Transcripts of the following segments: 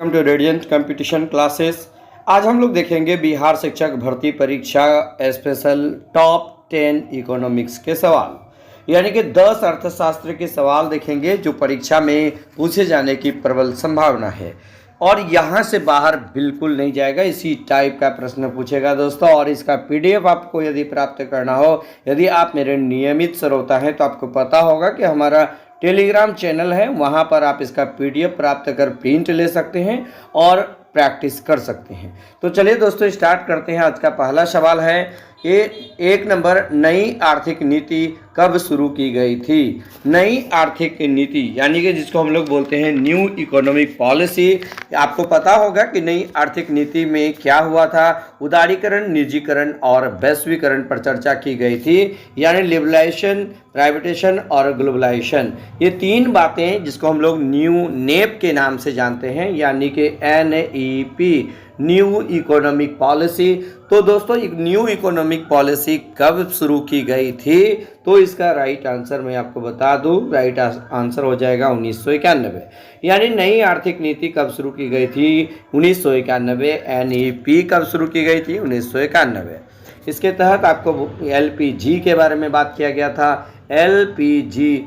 Welcome to Radiant competition classes. आज हम लोग देखेंगे बिहार शिक्षक भर्ती परीक्षा स्पेशल टॉप 10 इकोनॉमिक्स के सवाल, यानी कि 10 अर्थशास्त्र के सवाल देखेंगे जो परीक्षा में पूछे जाने की प्रबल संभावना है और यहाँ से बाहर बिल्कुल नहीं जाएगा। इसी टाइप का प्रश्न पूछेगा दोस्तों। और इसका पीडीएफ आपको यदि प्राप्त करना हो, यदि आप मेरे नियमित श्रोता हैं तो आपको पता होगा कि हमारा टेलीग्राम चैनल है, वहाँ पर आप इसका पीडीएफ प्राप्त कर प्रिंट ले सकते हैं और प्रैक्टिस कर सकते हैं। तो चलिए दोस्तों स्टार्ट करते हैं। आज का पहला सवाल है ये 1 नंबर, नई आर्थिक नीति कब शुरू की गई थी? नई आर्थिक नीति यानी कि जिसको हम लोग बोलते हैं न्यू इकोनॉमिक पॉलिसी। आपको पता होगा कि नई आर्थिक नीति में क्या हुआ था। उदारीकरण, निजीकरण और वैश्वीकरण पर चर्चा की गई थी, यानी लिबरलाइजेशन, प्राइवेटाइजेशन और ग्लोबलाइजेशन। ये 3 बातें जिसको हम लोग न्यू नेप के नाम से जानते हैं, यानी कि NEP, न्यू इकोनॉमिक पॉलिसी। तो दोस्तों न्यू इकोनॉमिक पॉलिसी कब शुरू की गई थी? तो इसका राइट आंसर मैं आपको बता दूं, राइट आंसर हो जाएगा 1991। यानी नई आर्थिक नीति कब शुरू की गई थी? 1991। NEP कब शुरू की गई थी? 1991। इसके तहत आपको LPG के बारे में बात किया गया था। LPG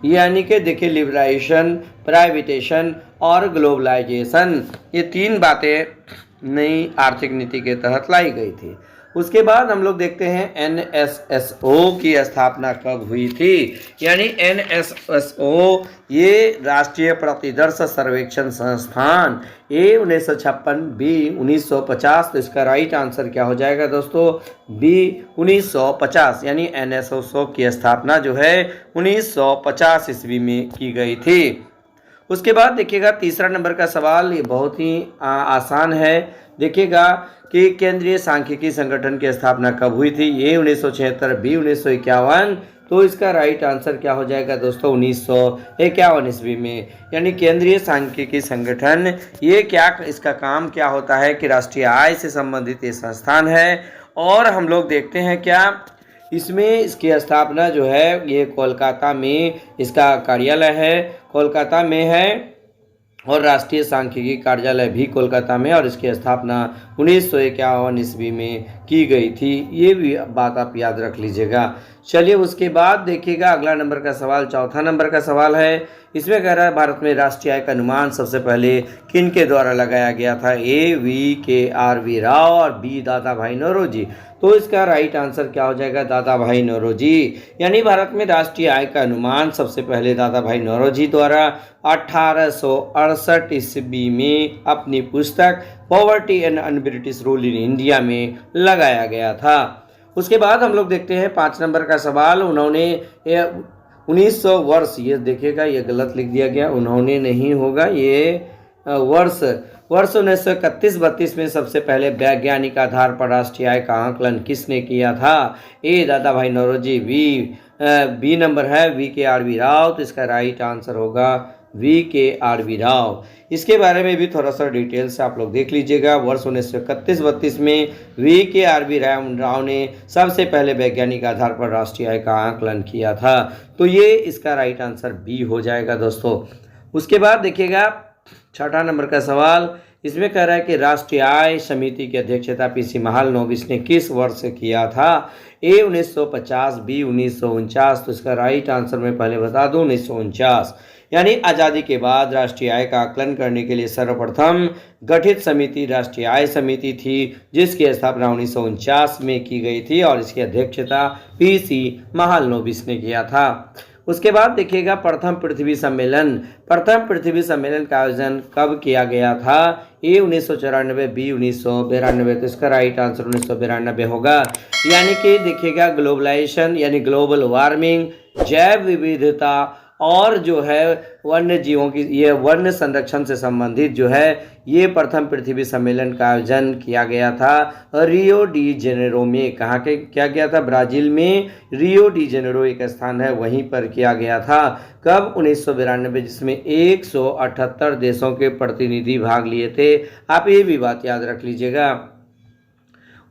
यानी कि देखिए लिबरलाइजेशन, प्राइवेटाइजेशन और ग्लोबलाइजेशन, ये 3 बातें नई आर्थिक नीति के तहत लाई गई थी। उसके बाद हम लोग देखते हैं NSSO की स्थापना कब हुई थी? यानी NSSO ये राष्ट्रीय प्रतिदर्श सर्वेक्षण संस्थान, A 1956, B 1950। तो इसका राइट आंसर क्या हो जाएगा दोस्तों? B 1950। यानी NSSO की स्थापना जो है 1950 ईस्वी में की गई थी। उसके बाद देखिएगा तीसरा नंबर का सवाल, ये बहुत ही आसान है। देखिएगा कि केंद्रीय सांख्यिकी संगठन की स्थापना कब हुई थी? A 1976, B 1951। तो इसका राइट आंसर क्या हो जाएगा दोस्तों? 1951 ईस्वी में। यानी केंद्रीय सांख्यिकी संगठन, ये क्या, इसका काम क्या होता है कि राष्ट्रीय आय से संबंधित ये संस्थान है। और हम लोग देखते हैं क्या इसमें इसकी स्थापना जो है ये कोलकाता में इसका कार्यालय है, कोलकाता में है, और राष्ट्रीय सांख्यिकी कार्यालय भी कोलकाता में, और इसकी स्थापना 1951 ईस्वी में की गई थी। ये भी बात आप याद रख लीजिएगा। चलिए उसके बाद देखिएगा अगला नंबर का सवाल, चौथा नंबर का सवाल है। इसमें कह रहा है भारत में राष्ट्रीय आय का अनुमान सबसे पहले किन के द्वारा लगाया गया था? A VKRV राव और B दादा भाई नौरोजी। तो इसका राइट आंसर क्या हो जाएगा? दादा भाई नौरोजी। यानी भारत में राष्ट्रीय आय का अनुमान सबसे पहले दादा भाई नौरोजी द्वारा 1868 ईस्वी में अपनी पुस्तक poverty and British rule in India में लगाया गया था। उसके बाद हम लोग देखते हैं 5 नंबर का सवाल। उन्होंने 1900 वर्ष, ये देखिएगा ये गलत लिख दिया गया, उन्होंने नहीं होगा, ये वर्ष 1931-32 में सबसे पहले वैज्ञानिक आधार पर राष्ट्रीय आय का आकलन किसने किया था? A दादा भाई नौरोजी, बी नंबर है VKRV राव। तो इसका राइट आंसर होगा VKRV राव। इसके बारे में भी थोड़ा सा डिटेल से आप लोग देख लीजिएगा। वर्ष 1931-32 में VKRV राव ने सबसे पहले वैज्ञानिक आधार पर राष्ट्रीय आय का आकलन किया था। तो ये इसका राइट आंसर B हो जाएगा दोस्तों। उसके बाद देखिएगा 6ठा नंबर का सवाल। इसमें कह रहा है कि राष्ट्रीय आय समिति की अध्यक्षता PC महालनोबिस ने किस वर्ष किया था? A 1950, B 1949। तो इसका राइट आंसर मैं पहले बता दूं 1949। यानी आज़ादी के बाद राष्ट्रीय आय का आकलन करने के लिए सर्वप्रथम गठित समिति राष्ट्रीय आय समिति थी, जिसकी स्थापना 1949 में की गई थी और इसकी अध्यक्षता PC महालनोबिस ने किया था। उसके बाद देखिएगा प्रथम पृथ्वी सम्मेलन का आयोजन कब किया गया था? A 1994, B 1992। तो इसका राइट आंसर 1992 होगा। यानी कि देखिएगा ग्लोबलाइजेशन यानी ग्लोबल वार्मिंग, जैव विविधता और जो है वन्य जीवों की ये वन्य संरक्षण से संबंधित जो है ये प्रथम पृथ्वी सम्मेलन का आयोजन किया गया था रियो डी जेनेरो में। कहाँ के किया गया था? ब्राज़ील में रियो डी जेनेरो एक स्थान है, वहीं पर किया गया था। कब? 1992, जिसमें 178 देशों के प्रतिनिधि भाग लिए थे। आप ये भी बात याद रख लीजिएगा।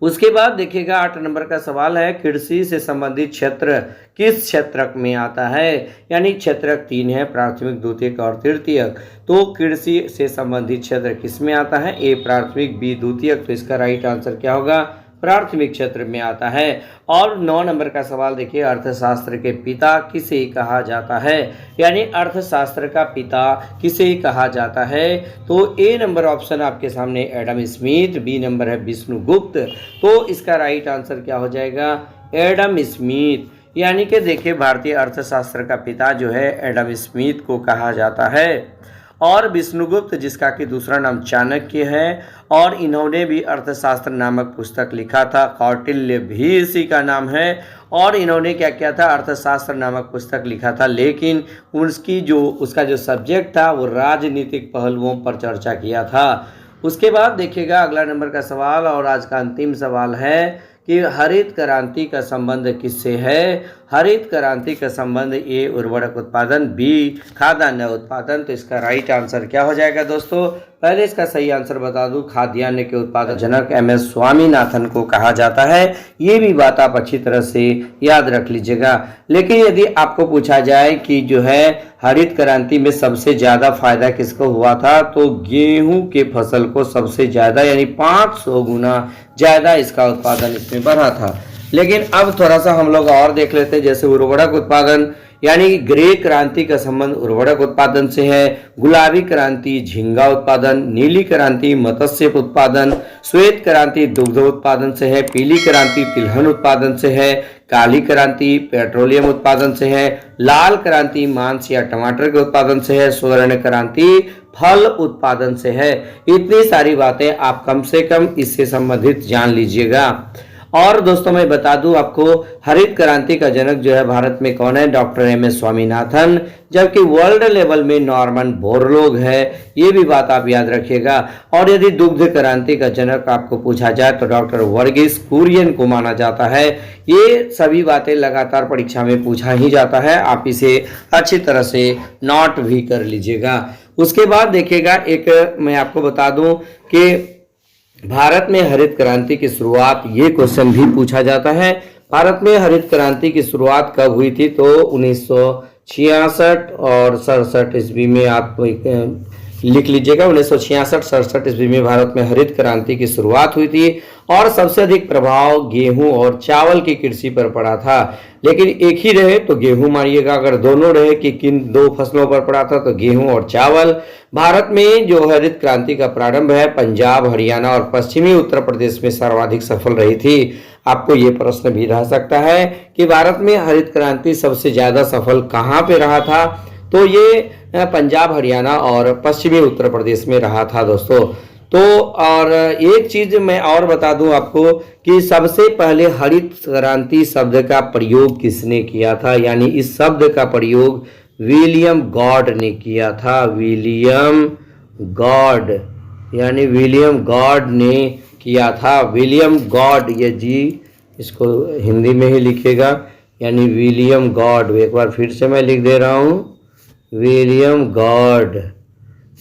उसके बाद देखिएगा 8 नंबर का सवाल है, कृषि से संबंधित क्षेत्र किस क्षेत्रक में आता है? यानी क्षेत्रक 3 है, प्राथमिक, द्वितीयक और तृतीयक। तो कृषि से संबंधित क्षेत्र किस में आता है? ए प्राथमिक, बी द्वितीयक। तो इसका राइट आंसर क्या होगा? प्राथमिक क्षेत्र में आता है। और 9 नंबर का सवाल देखिए, अर्थशास्त्र के पिता किसे कहा जाता है? यानी अर्थशास्त्र का पिता किसे कहा जाता है? तो ए नंबर ऑप्शन आपके सामने एडम स्मिथ, बी नंबर है विष्णुगुप्त। तो इसका राइट आंसर क्या हो जाएगा? Adam Smith. यानी कि देखिए भारतीय अर्थशास्त्र का पिता जो है एडम स्मिथ को कहा जाता है। और विष्णुगुप्त जिसका कि दूसरा नाम चाणक्य है, और इन्होंने भी अर्थशास्त्र नामक पुस्तक लिखा था। कौटिल्य भी इसी का नाम है, और इन्होंने क्या किया था? अर्थशास्त्र नामक पुस्तक लिखा था, लेकिन उसका जो सब्जेक्ट था वो राजनीतिक पहलुओं पर चर्चा किया था। उसके बाद देखिएगा अगला नंबर का सवाल, और आज का अंतिम सवाल है कि हरित क्रांति का संबंध किससे है? हरित क्रांति का संबंध ए उर्वरक उत्पादन, बी खाद्यान्न उत्पादन। तो इसका राइट आंसर क्या हो जाएगा दोस्तों? पहले इसका सही आंसर बता दूं, खाद्यान्न के उत्पादक जनक एम.एस. स्वामीनाथन को कहा जाता है। ये भी बात आप अच्छी तरह से याद रख लीजिएगा। लेकिन यदि आपको पूछा जाए कि जो है हरित क्रांति में सबसे ज़्यादा फायदा किसको हुआ था, तो गेहूं के फसल को सबसे ज़्यादा यानी 500 गुना ज़्यादा इसका उत्पादन इसमें बढ़ा था। लेकिन अब थोड़ा सा हम लोग और देख लेते हैं, जैसे उर्वरक उत्पादन, यानी ग्रे क्रांति का संबंध उर्वरक उत्पादन से है। गुलाबी क्रांति झींगा उत्पादन, नीली क्रांति मत्स्य उत्पादन, श्वेत क्रांति दुग्ध उत्पादन से है, पीली क्रांति तिलहन उत्पादन से है, काली क्रांति पेट्रोलियम उत्पादन से है, लाल क्रांति मांस या टमाटर के उत्पादन से है, स्वर्ण क्रांति फल उत्पादन से है। इतनी सारी बातें आप कम से कम इससे संबंधित जान लीजिएगा। और दोस्तों मैं बता दूं आपको, हरित क्रांति का जनक जो है भारत में कौन है? Doctor M S. स्वामीनाथन। जबकि वर्ल्ड लेवल में नॉर्मन बोरलॉग है, ये भी बात आप याद रखिएगा। और यदि दुग्ध क्रांति का जनक आपको पूछा जाए तो डॉक्टर वर्गीस कुरियन को माना जाता है। ये सभी बातें लगातार परीक्षा में पूछा ही जाता है, आप इसे अच्छी तरह से नोट भी कर लीजिएगा। उसके बाद देखिएगा, एक मैं आपको बता दूं कि भारत में हरित क्रांति की शुरुआत, ये क्वेश्चन भी पूछा जाता है। भारत में हरित क्रांति की शुरुआत कब हुई थी? तो 1966 और 67 ईस्वी में आप लिख लीजिएगा। 1966-67 ईस्वी में भारत में हरित क्रांति की शुरुआत हुई थी, और सबसे अधिक प्रभाव गेहूं और चावल की कृषि पर पड़ा था। लेकिन एक ही रहे तो गेहूं मानिएगा, अगर दोनों रहे कि किन दो फसलों पर पड़ा था तो गेहूं और चावल। भारत में जो हरित क्रांति का प्रारंभ है पंजाब, हरियाणा और पश्चिमी उत्तर प्रदेश में सर्वाधिक सफल रही थी। आपको ये प्रश्न भी रह सकता है कि भारत में हरित क्रांति सबसे ज्यादा सफल कहाँ पे रहा था? तो ये पंजाब, हरियाणा और पश्चिमी उत्तर प्रदेश में रहा था दोस्तों। तो और एक चीज मैं और बता दूं आपको कि सबसे पहले हरित क्रांति शब्द का प्रयोग किसने किया था? यानी इस शब्द का प्रयोग विलियम गॉड ने किया था। विलियम गॉड, यानी विलियम गॉड ने किया था। विलियम गॉड, ये जी इसको हिंदी में ही लिखिएगा, यानी विलियम गॉड। एक बार फिर से मैं लिख दे रहा हूँ, विलियम गॉड।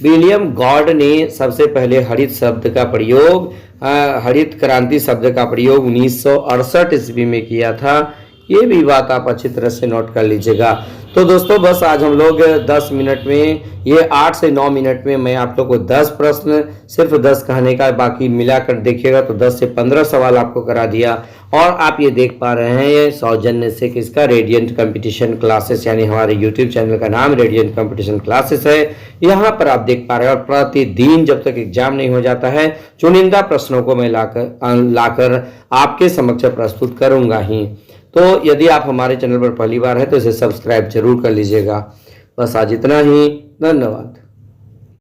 विलियम गॉड ने सबसे पहले हरित शब्द का प्रयोग, हरित क्रांति शब्द का प्रयोग 1968 ईस्वी में किया था। ये भी बात आप अच्छी तरह से नोट कर लीजिएगा। तो दोस्तों बस आज हम लोग 10 मिनट में, ये 8 से 9 मिनट में मैं आप लोग को 10 प्रश्न, सिर्फ 10 कहने का, बाकी मिलाकर देखिएगा तो 10 से 15 सवाल आपको करा दिया। और आप ये देख पा रहे हैं ये सौजन्य से किसका? रेडियंट कंपटीशन क्लासेस, यानी हमारे यूट्यूब चैनल का नाम रेडियंट कंपटीशन क्लासेस है। यहाँ पर आप देख पा रहे हैं, और प्रतिदिन जब तक एग्जाम नहीं हो जाता है चुनिंदा प्रश्नों को मैं लाकर आपके समक्ष प्रस्तुत करूंगा ही। तो यदि आप हमारे चैनल पर पहली बार है तो इसे सब्सक्राइब जरूर कर लीजिएगा। बस आज इतना ही, धन्यवाद।